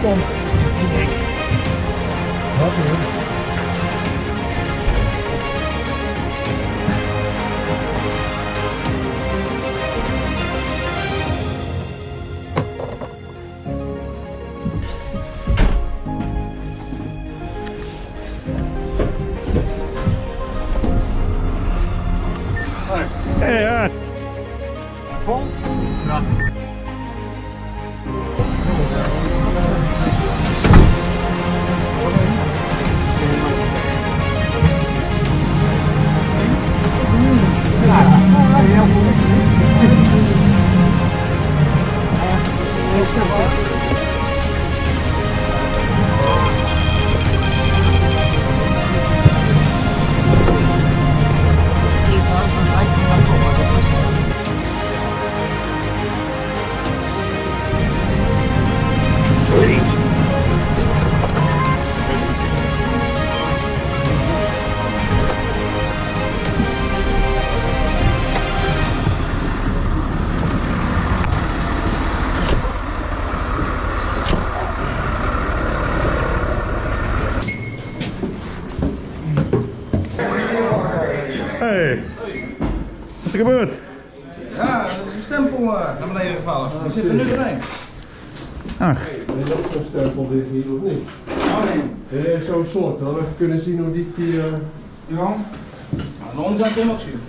Tom. Wat hoor. Ja. Vol? Ja. Hey, wat is er gebeurd? Ja, dat is een stempel naar beneden gevallen. Die zit er nu doorheen. Ach. Is ook zo'n stempel dit hier of niet? Oh nee. Zo'n soort, dan even kunnen zien hoe die hier... Ja. Aan de onderkant kun je hem ook zien.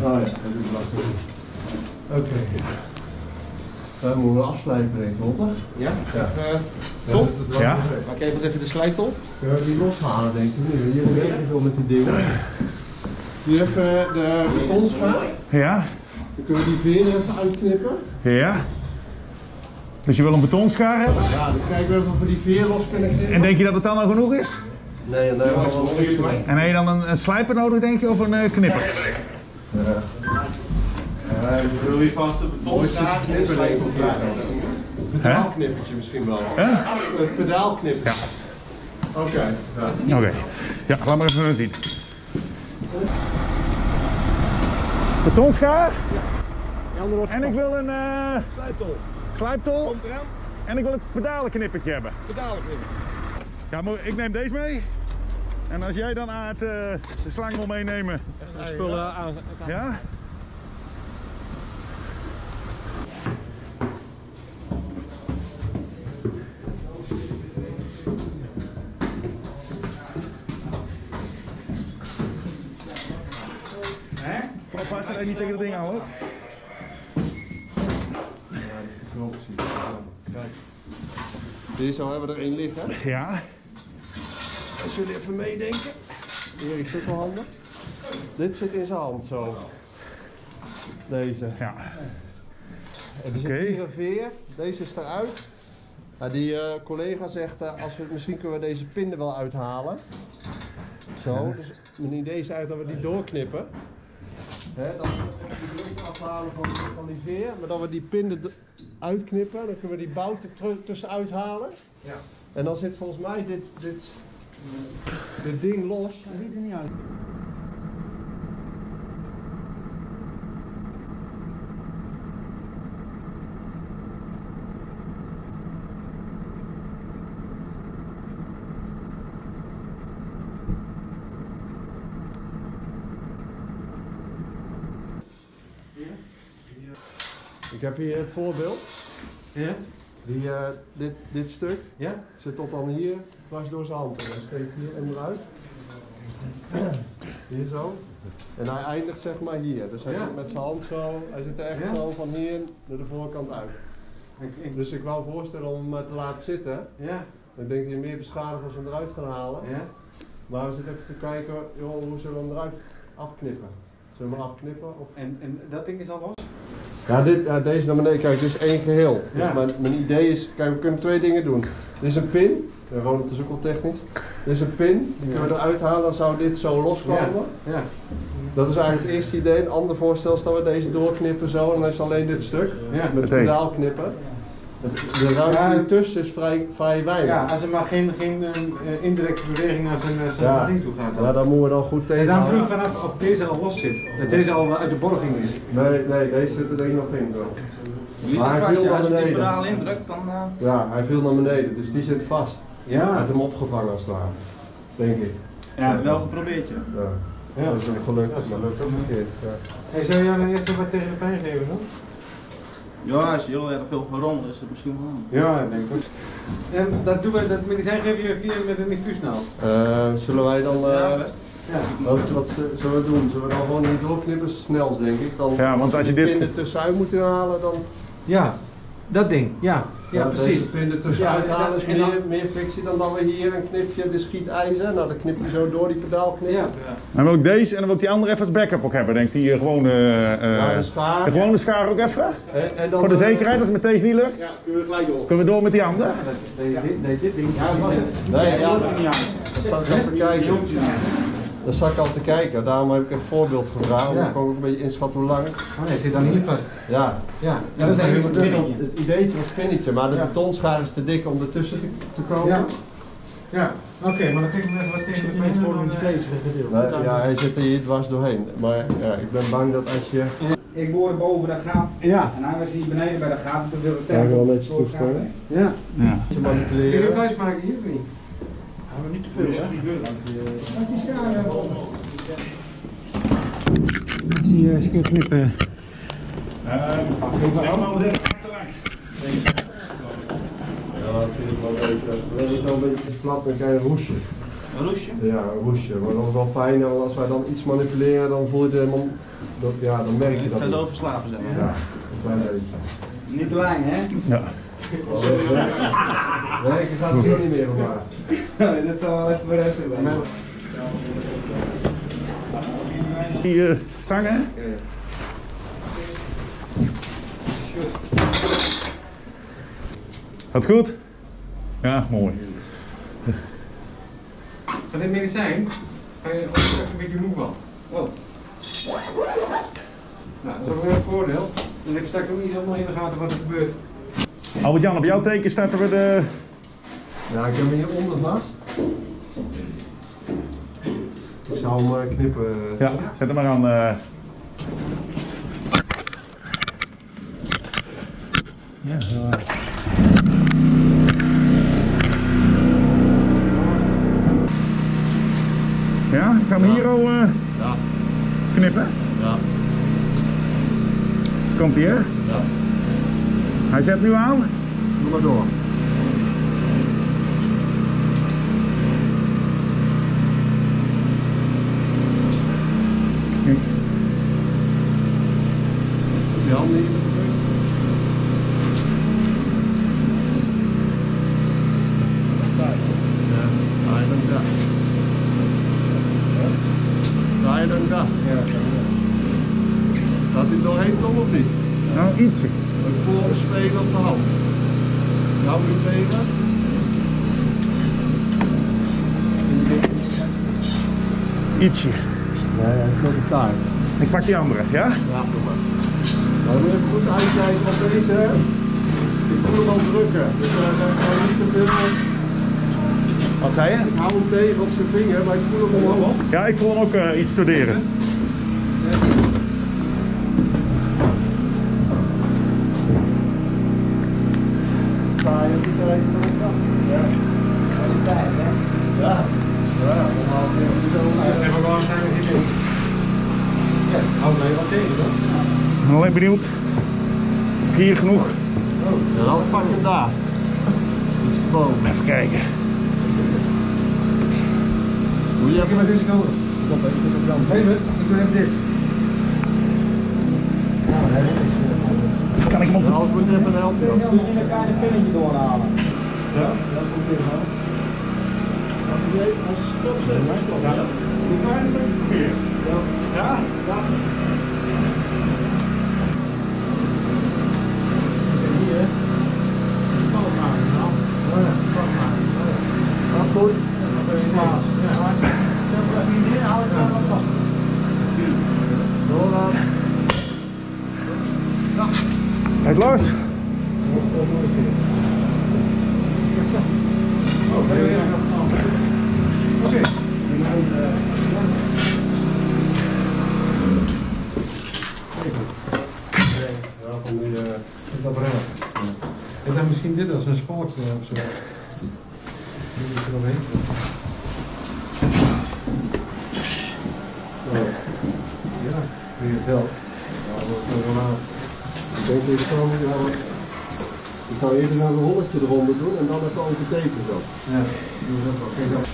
Oh ja, dat is lastig. Oké. Dan moeten we afslijpen denk ik, klopt? Ja? Ja. Top? Ja. Maak even eens even de slijtop. Kunnen we die loshalen denk ik nu? Jullie weten veel met die dingen. Nu even de betonschaar. Ja. Dan kunnen we die veren even uitknippen. Ja. Dus je wil een betonschaar hebben? Ja, dan kijken we even of we die veer los kunnen knippen. En denk je dat het dan al genoeg is? Nee, dan hebben we wel niks mee. En heb je dan een slijper nodig denk je of een knipper? Wil je vast de betonschaar knippen denk ik? Een pedaalknippertje misschien wel. Een pedaalknippertje. Ja. Oké. Oké. Ja, laat maar even zien. Betonschaar? Ja. En ik wil een slijptol. Komt eraan. En ik wil het pedalenknippertje hebben. Pedalenknipper. Ja, maar ik neem deze mee. En als jij dan Aart de slang wil meenemen. De spullen aan. Ja? Klopt, als je niet tegen dat ding aan loopt. Deze zo hebben we er één liggen. Ja. Als jullie even meedenken. Hier, ik zit wel handig. Dit zit in zijn hand zo. Deze. Ja. En er zit hier een veer. Deze is eruit. Nou, die collega zegt, misschien kunnen we deze pin er wel uithalen. Zo, dus mijn idee is eigenlijk dat we die doorknippen. Hè, dat we die druk afhalen van die veer, maar dat we die pin er uitknippen. Dan kunnen we die bout er tussenuit halen. Ja. En dan zit volgens mij dit ding los. Dat ziet er niet uit. Ik heb hier het voorbeeld. Ja? Dit stuk Ja? zit tot dan hier, dwars door zijn hand. En dan steek ik hier en eruit. Hier zo. En hij eindigt zeg maar hier. Dus hij zit met zijn hand zo, hij zit er echt zo van hier naar de voorkant uit. Dus ik wou voorstellen om hem te laten zitten. Ja? Ik denk dat hij meer beschadigt als we hem eruit gaan halen. Ja? Maar we zitten even te kijken, joh, hoe zullen we hem eruit afknippen? Zullen we hem afknippen? Of... En dat ding is al los? Ja, deze naar beneden, kijk, dit is één geheel. Ja. Dus mijn idee is, kijk, we kunnen twee dingen doen. Dit is een pin, Ronald is ook wel technisch. Dit is een pin, die kunnen we eruit halen, dan zou dit zo loskomen. Ja. Dat is eigenlijk het eerste idee. Een ander voorstel is dat we deze doorknippen zo en dan is alleen dit stuk. Ja. Met pedaal knippen. De ruimte ertussen is vrij weinig. Ja, als er maar geen indirecte beweging naar zijn ding toe gaat. Ja, dan moeten we dan goed tegen. En dan vroeg ik vanaf of deze al los zit. Dat deze al uit de borging is. Nee, deze zit er denk ik nog in. Zo. Die Maar zit hij vast, viel ja. naar Als je die beneden. pedaal indrukt, dan... Ja, hij viel naar beneden, dus die zit vast. Hij Ja. heeft hem opgevangen als het ware. Denk ik. Ja, wel geprobeerd, ja. Ja. Dat is wel gelukt, maar lukt ook verkeerd. Ja. Hey, zou jij nou eerst even wat tegen de pijn geven dan? Ja, als je heel erg veel gerommel is, dat misschien wel aan. Ja, ik denk ik. En dat doen we, dat medicijn geef je via met een infuusnaald. Zullen wij dan... Ja, best. Ja. Wat zullen we doen? Zullen we dan gewoon niet doorknippen? Snel, denk ik. Dan, Ja, want als je we dit- de pin er tussenuit moeten halen, dan... Ja, dat ding. Ja, ja, precies. Deze pin er tussenuit Ja, halen is en dan- meer frictie dan dat we hier een knipje de schietijzer. Nou, dan knip je zo door die pedaalknip. Ja. Dan wil ik deze en dan wil ik die andere even als backup ook hebben. Denk ik, die gewone, Ja, de schaar. de gewone schaar ook even. En dan, Voor de zekerheid, als het met deze niet lukt, Ja, kunnen we gelijk door. kunnen we door met die andere. Nee, dit ding. Nee, ja, dat zat ik al te kijken. Dat zat ik al te kijken. Daarom heb ik een voorbeeld gevraagd. Om Ja. ik ook een beetje inschatten hoe lang. Oh nee, zit dan hier vast. Ja. Ja, Dat is een dus pinnetje. het ideetje was pinnetje, maar de Ja. betonschaar is te dik om ertussen te komen. Ja. Ja, oké, maar dan geef ik hem even wat tegen de pijn en dan... Nee, ja, hij zit er hier dwars doorheen. Maar ja, ik ben bang dat als je... Ik boor boven dat gaap Ja. en hij was hier beneden bij dat gaap te veel Krijg je wel netjes toestemmen? Ja. Ja. Je Kun je manipuleren. vuist maken hier of niet? Gaan we niet te veel, hè? Als die schaar hebben. Als die eens kun knippen. Ja, dat vind ik wel een beetje. Dat is wel een beetje plat, dan krijg je een roesje. Een roesje? Ja, een roesje. Maar dat is wel fijn, want als wij dan iets manipuleren, dan voel je de ja, dan merk je Ik dat ga niet. zo verslaven zijn. Ja, een klein beetje. Niet te lang, hè? Ja. Werken gaat er nog niet meer van maken. Nee, dat zal wel even beresten. Die stangen. Gaat goed? Ja, mooi. Van dit medicijn ga je ook straks een beetje moe van. Oh. Nou, dat is ook weer een voordeel. Dan heb je straks ook niet helemaal in de gaten wat er gebeurt. Albert-Jan, op jouw teken starten we de... Ja, ik heb hem hieronder vast. Ik zou hem knippen. Ja, zet hem maar aan. Ja, zo. Ja, gaan we hier al Ja, knippen? ja, Komt hij, hè? ja. Hij zet nu aan. Doe maar door. Kijk. Die handen niet. Draai dan gas. Staat hij doorheen, Tom, of niet? Nou, ietsje. Ik voel hem spelen op de hand. Hou nu tegen. Ietsje. Nee, hij is nog een taart. Ik pak die andere, ja? Ja, doe maar. Nou, moet even goed uitkijken van deze, hè. Ik voel hem al drukken, dus daar ga ik niet te veel. Wat zei je? Ik hou hem tegen op zijn vinger, maar ik voel hem omhoog. Ja, ik voel hem ook iets studeren. Sta je die tijd van de kant? Ja. Ja. Ja, normaal even zo. En we gaan zijn we hier. Ja, hou mij wat tegen dan. Ik ben alleen benieuwd. Hier genoeg. Ja, dan pak je hem daar. Dus boven. Even kijken. Moet je Ik heb even maar risico. Kom even op de kant. Even, ik doe even dit. Nou, nee, dat is... Kan ik hem op Ja, anders moet je even helpen. Kun je dan in een kleine pinnetje doorhalen? Ja, dat komt in gaan. Als stop zet, maar stop. Ja. Hoe ga je het proberen? Ja? Ja. Hier. Spannend maken, nou. Ja, spannend maken. Ja, goed. Dan ben je klaar. Ja, maar als je niet neer houdt, dan wat vast. Doorlaat. Hij is los. Oké. En nu Dat brengt. Ik dacht misschien dit als een sport of zo. Hier is er omheen. Ja, kun je het wel. Ja, dat is normaal. ik denk dat ik zou eerder naar een holletje eronder doen en dan even overtekenen zo. Ja, doe dat wel. Kijk dan.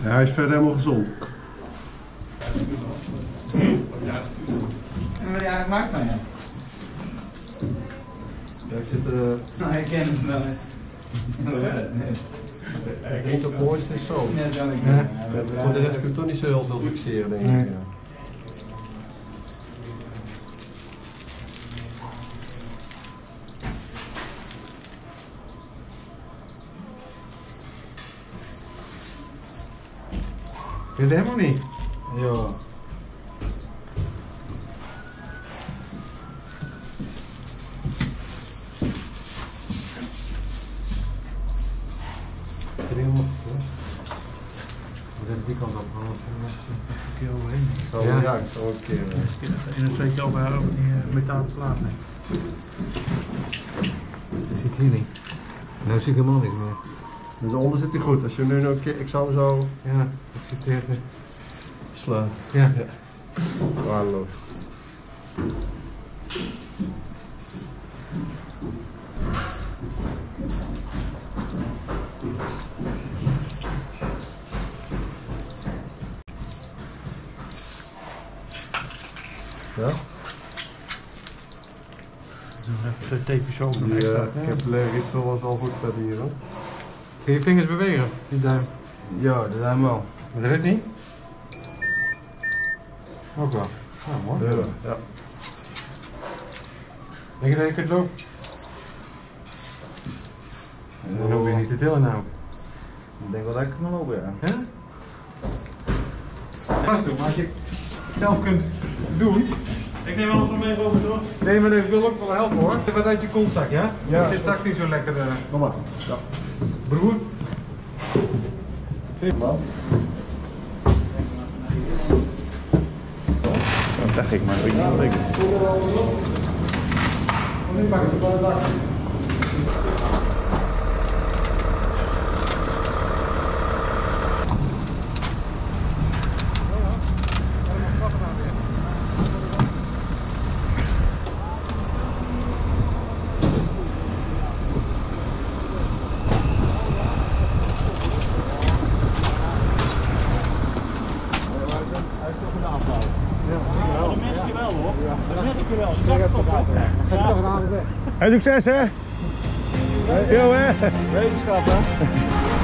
Ja, hij is verder helemaal gezond. En wat hij eigenlijk maakt van je? Ja, ik zit, Nou, ik ken hem wel. ik denk dat het mooiste is zo. Ja, dat ik. Ja. Voor de rest kun je toch niet zo heel veel fixeren, denk ik. Nee. Ja. Dit helemaal niet. Ja. Zit er helemaal. Moet even die kant op, anders een keer overheen. Zo, Ja. ja, ik zal een keer. In een tweetje over die metalen plaat. Je ziet hier niet. Nou zie ik helemaal niks meer. Dus onder zit hij goed. Als je hem nu nog een keer, ik zou hem zo Ja, ik zit tegen. slaan. Ja. Waardeloos. Ja? Even tapejes over. Die capillaire refill was al goed verder hier, hoor. Kun je vingers bewegen? Die duim. Ja, dat zijn wel. Maar dat lukt niet? Ook wel. Nou, mooi. Ja. Ja. Denk je dat je kunt lopen? Dan hoef je niet te tillen nou. Ik denk wel dat ik het kan lopen, ja. Ja? Maar als je het zelf kunt doen. Ik neem alles om mee over door. Nee, maar dat wil ook wel helpen hoor. Wat uit je kontzak, ja? Ja. Dat zit straks niet zo lekker. Kom maar. Ja. Broer? Man. Dat dacht ik, maar ik weet niet zeker. Nu pakken ze het dak. Hey, succes hè! Yo hè! Wetenschap, hè?